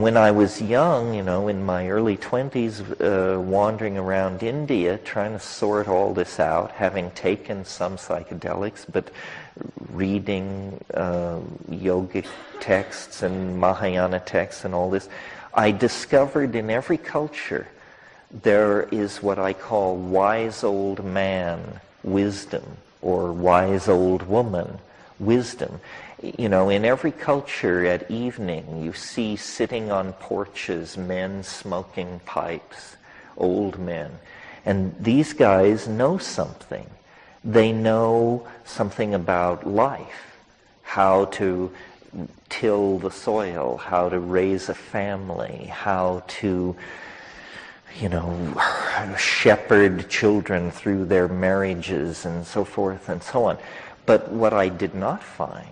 When I was young, in my early 20s, wandering around India, trying to sort all this out, having taken some psychedelics, but reading yogic texts and Mahayana texts and all this, I discovered in every culture there is what I call wise old man wisdom, or wise old woman wisdom. In every culture at evening, you see sitting on porches men smoking pipes, old men. And these guys know something. They know something about life, how to till the soil, how to raise a family, how to, shepherd children through their marriages and so forth and so on. But what I did not find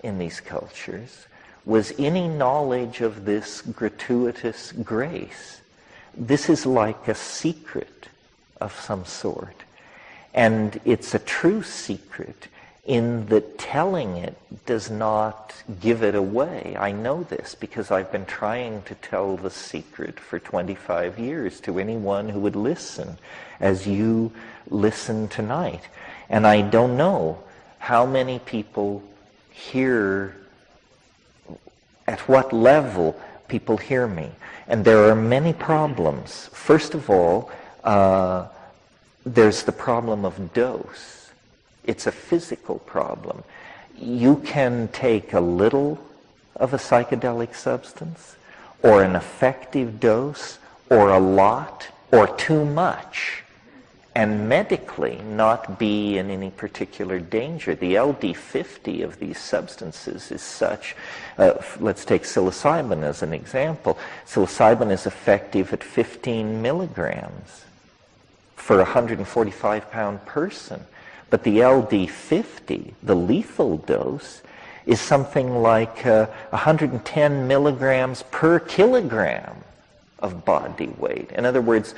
in these cultures was any knowledge of this gratuitous grace. This is like a secret of some sort. And it's a true secret in that telling it does not give it away. I know this because I've been trying to tell the secret for 25 years to anyone who would listen, as you listen tonight. And I don't know how many people hear, at what level people hear me. And there are many problems. First of all, there's the problem of dose. It's a physical problem. You can take a little of a psychedelic substance, or an effective dose, or a lot, or too much, and medically not be in any particular danger. The LD50 of these substances is such, let's take psilocybin as an example. Psilocybin is effective at 15 milligrams for a 145-pound person. But the LD50, the lethal dose, is something like 110 milligrams per kilogram of body weight. In other words,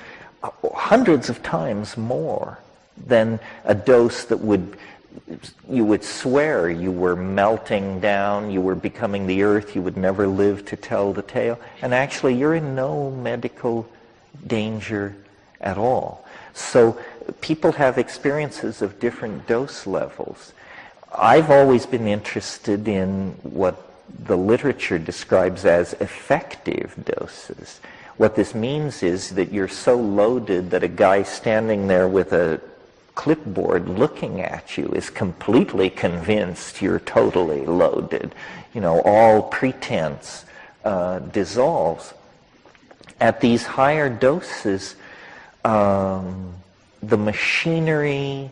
hundreds of times more than a dose that you would swear you were melting down, you were becoming the earth, you would never live to tell the tale. And actually, you're in no medical danger at all. So people have experiences of different dose levels. I've always been interested in what the literature describes as effective doses. What this means is that you're so loaded that a guy standing there with a clipboard looking at you is completely convinced you're totally loaded. All pretense dissolves. At these higher doses, the machinery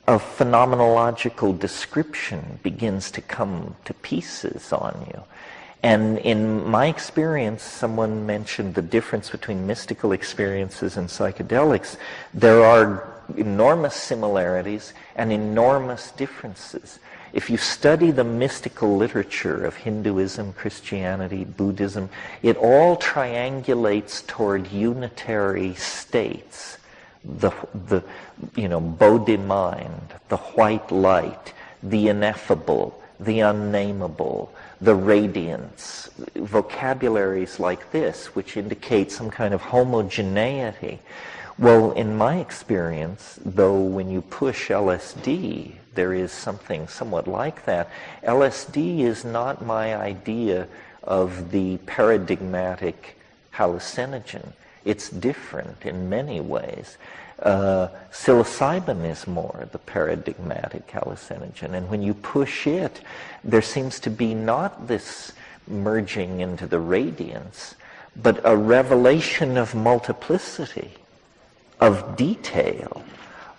of phenomenological description begins to come to pieces on you. And in my experience, someone mentioned the difference between mystical experiences and psychedelics. There are enormous similarities and enormous differences. If you study the mystical literature of Hinduism, Christianity, Buddhism, it all triangulates toward unitary states. The Bodhi mind, the white light, the ineffable, the unnameable, the radiance, vocabularies like this, which indicate some kind of homogeneity. Well, in my experience, though, when you push LSD, there is something somewhat like that. LSD is not my idea of the paradigmatic hallucinogen. It's different in many ways. Psilocybin is more the paradigmatic hallucinogen, and when you push it, there seems to be not this merging into the radiance, but a revelation of multiplicity, of detail,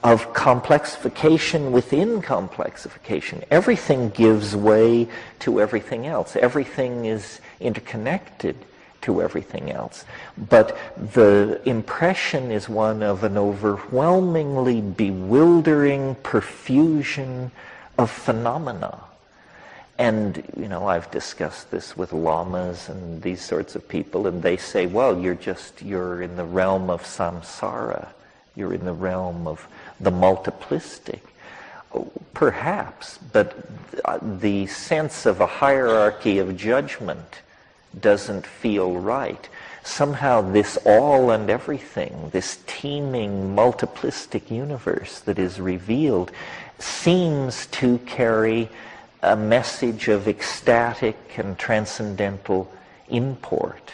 of complexification within complexification. Everything gives way to everything else. Everything is interconnected to everything else. But the impression is one of an overwhelmingly bewildering perfusion of phenomena. And, I've discussed this with lamas and these sorts of people, and they say, well, you're in the realm of samsara. You're in the realm of the multiplistic. Perhaps, but the sense of a hierarchy of judgment doesn't feel right. Somehow this all and everything, this teeming multiplistic universe that is revealed, seems to carry a message of ecstatic and transcendental import.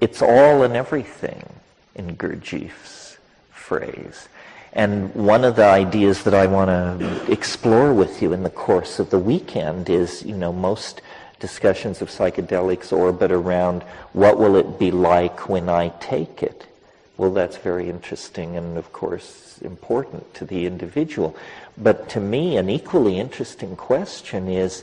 It's all and everything, in Gurdjieff's phrase. And one of the ideas that I want to explore with you in the course of the weekend is, most discussions of psychedelics orbit around what will it be like when I take it. Well, that's very interesting and, of course, important to the individual. But to me, an equally interesting question is,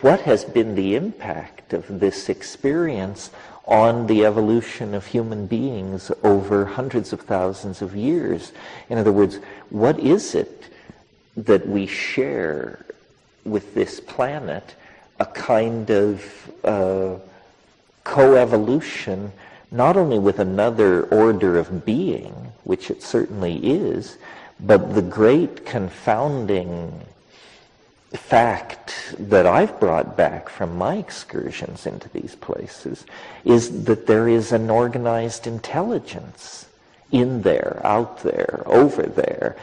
what has been the impact of this experience on the evolution of human beings over hundreds of thousands of years? In other words, what is it that we share with this planet, a kind of coevolution, not only with another order of being, which it certainly is, but the great confounding fact that I've brought back from my excursions into these places is that there is an organized intelligence in there, out there, over there,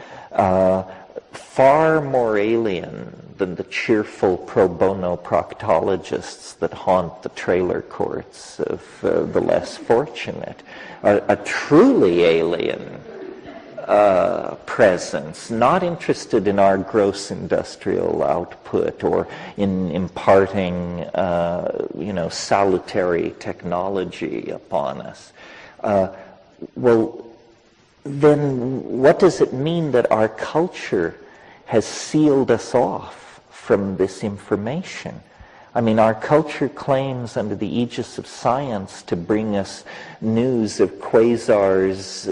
far more alien than the cheerful pro bono proctologists that haunt the trailer courts of the less fortunate. A truly alien presence, not interested in our gross industrial output or in imparting, salutary technology upon us. Well, then what does it mean that our culture has sealed us off from this information? I mean, our culture claims under the aegis of science to bring us news of quasars,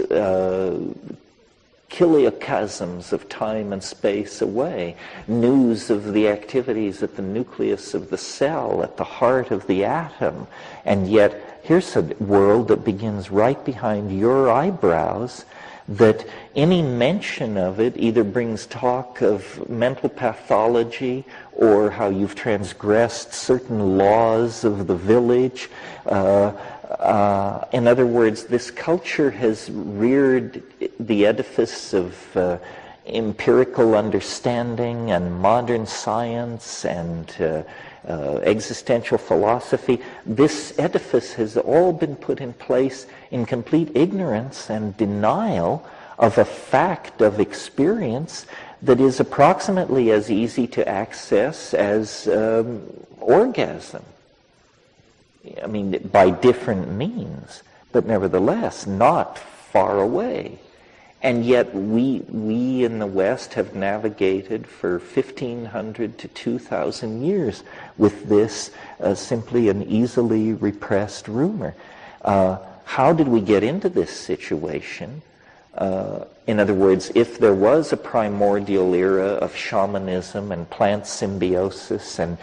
kilochasms of time and space away, news of the activities at the nucleus of the cell, at the heart of the atom. And yet, here's a world that begins right behind your eyebrows, that any mention of it either brings talk of mental pathology or how you've transgressed certain laws of the village. In other words, this culture has reared the edifice of empirical understanding and modern science and existential philosophy. This edifice has all been put in place in complete ignorance and denial of a fact of experience that is approximately as easy to access as orgasm. I mean, by different means, but nevertheless not far away. And yet we in the West have navigated for 1,500 to 2,000 years with this simply an easily repressed rumor. How did we get into this situation? In other words, if there was a primordial era of shamanism and plant symbiosis and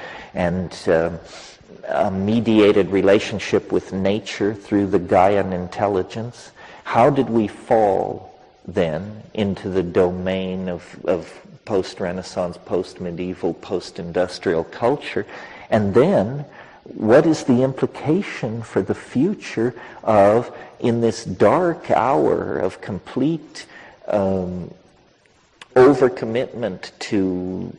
a mediated relationship with nature through the Gaian intelligence, how did we fall then into the domain of post-Renaissance, post-medieval, post-industrial culture? And then, what is the implication for the future of, in this dark hour of complete overcommitment to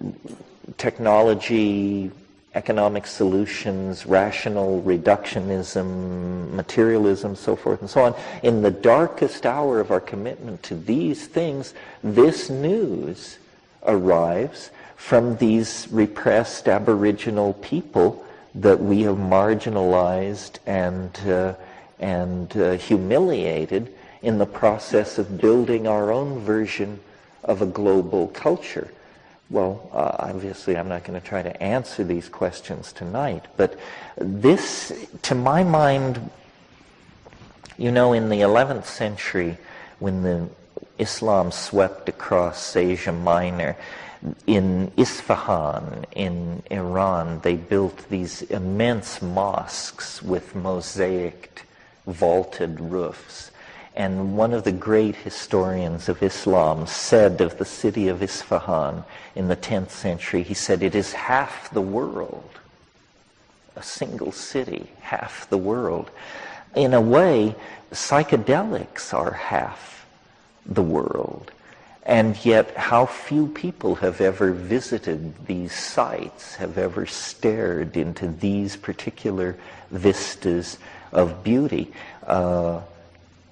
technology, economic solutions, rational reductionism, materialism, so forth and so on. In the darkest hour of our commitment to these things, this news arrives from these repressed Aboriginal people that we have marginalized and humiliated in the process of building our own version of a global culture. Well, obviously I'm not going to try to answer these questions tonight, but this, to my mind, in the 11th century, when the Islam swept across Asia Minor, in Isfahan, in Iran, they built these immense mosques with mosaicked, vaulted roofs. And one of the great historians of Islam said of the city of Isfahan in the 10th century, he said, it is half the world. A single city, half the world. In a way, psychedelics are half the world. And yet, how few people have ever visited these sites, have ever stared into these particular vistas of beauty.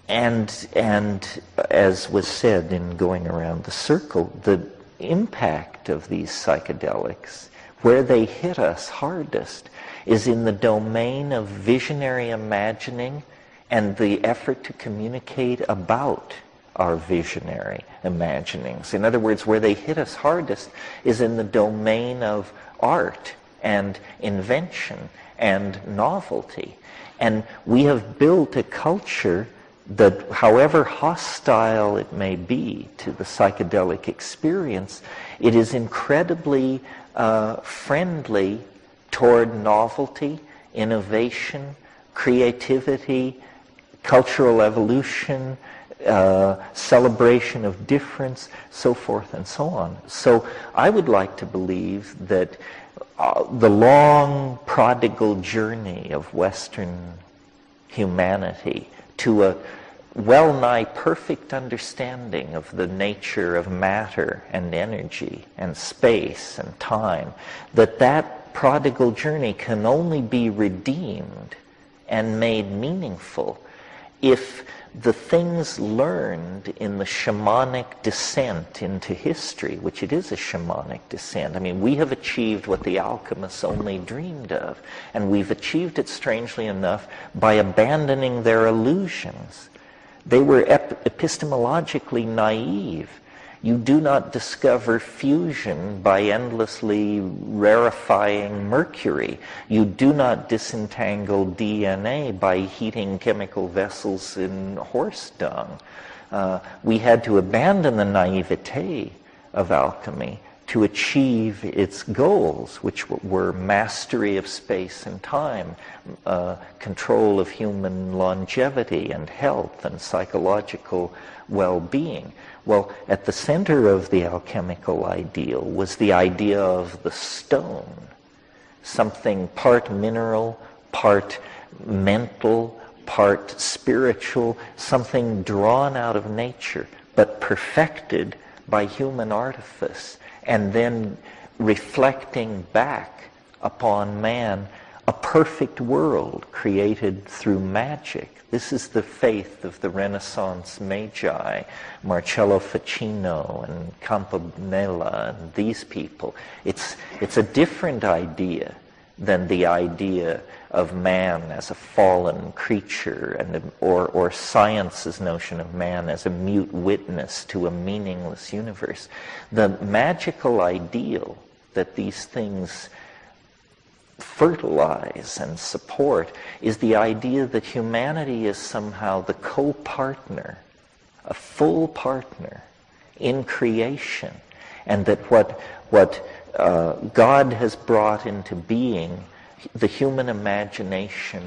And as was said in going around the circle, the impact of these psychedelics, where they hit us hardest, is in the domain of visionary imagining and the effort to communicate about our visionary imaginings. In other words, where they hit us hardest is in the domain of art and invention and novelty. And we have built a culture that, however hostile it may be to the psychedelic experience, it is incredibly friendly toward novelty, innovation, creativity, cultural evolution, celebration of difference, so forth and so on. So I would like to believe that the long prodigal journey of Western humanity to a well-nigh perfect understanding of the nature of matter and energy and space and time, that prodigal journey can only be redeemed and made meaningful if the things learned in the shamanic descent into history, which it is a shamanic descent. I mean, we have achieved what the alchemists only dreamed of, and we've achieved it, strangely enough, by abandoning their illusions. They were epistemologically naive. You do not discover fusion by endlessly rarefying mercury. You do not disentangle DNA by heating chemical vessels in horse dung. We had to abandon the naivete of alchemy to achieve its goals, which were mastery of space and time, control of human longevity and health and psychological well-being. Well, at the center of the alchemical ideal was the idea of the stone, something part mineral, part mental, part spiritual, something drawn out of nature, but perfected by human artifice, and then reflecting back upon man a perfect world created through magic. This is the faith of the Renaissance magi, Marcello Ficino and Campanella and these people. It's a different idea than the idea of man as a fallen creature, and or science's notion of man as a mute witness to a meaningless universe. The magical ideal that these things fertilize and support is the idea that humanity is somehow the co-partner, a full partner in creation, and that what God has brought into being, the human imagination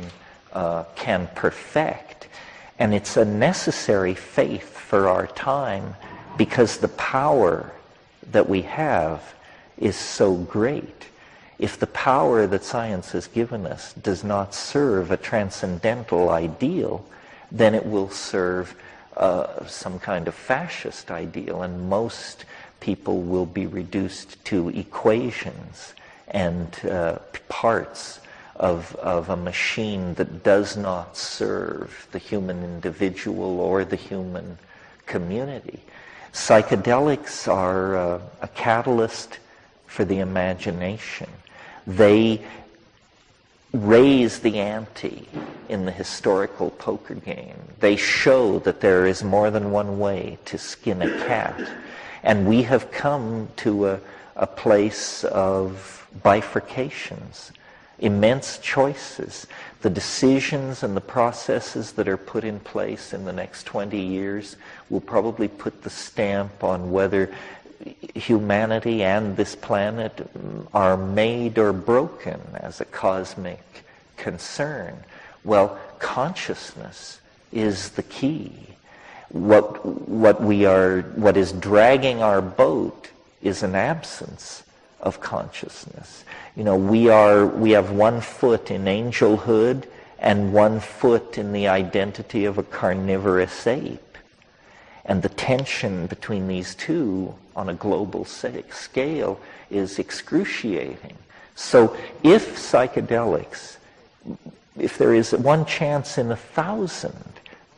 can perfect. And it's a necessary faith for our time because the power that we have is so great. If the power that science has given us does not serve a transcendental ideal, then it will serve some kind of fascist ideal, and most people will be reduced to equations and parts of a machine that does not serve the human individual or the human community. Psychedelics are a catalyst for the imagination. They raise the ante in the historical poker game. They show that there is more than one way to skin a cat. And we have come to a place of bifurcations, immense choices. The decisions and the processes that are put in place in the next 20 years will probably put the stamp on whether humanity and this planet are made or broken as a cosmic concern. Well, consciousness is the key. What is dragging our boat is an absence of consciousness. We have one foot in angelhood and one foot in the identity of a carnivorous ape. And the tension between these two on a global scale is excruciating. So if psychedelics, if there is one chance in 1,000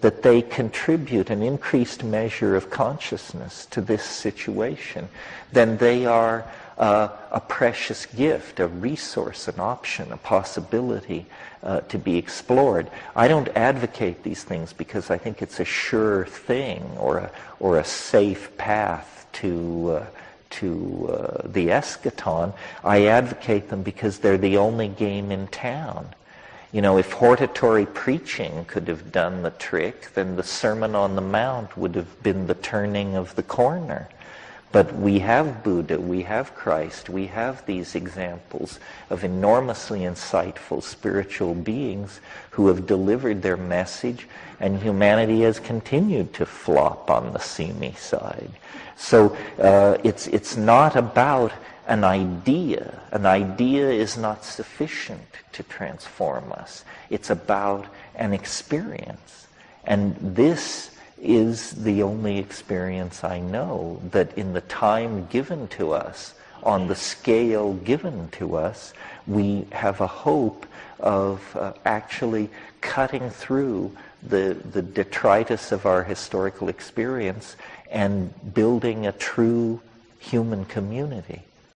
that they contribute an increased measure of consciousness to this situation, then they are a precious gift, a resource, an option, a possibility to be explored. I don't advocate these things because I think it's a sure thing or a safe path to the eschaton. I advocate them because they're the only game in town. If hortatory preaching could have done the trick, then the Sermon on the Mount would have been the turning of the corner. But we have Buddha, we have Christ, we have these examples of enormously insightful spiritual beings who have delivered their message, and humanity has continued to flop on the seamy side. So it's not about an idea. An idea is not sufficient to transform us. It's about an experience. And this is the only experience I know that in the time given to us, on the scale given to us, we have a hope of actually cutting through the detritus of our historical experience and building a true human community.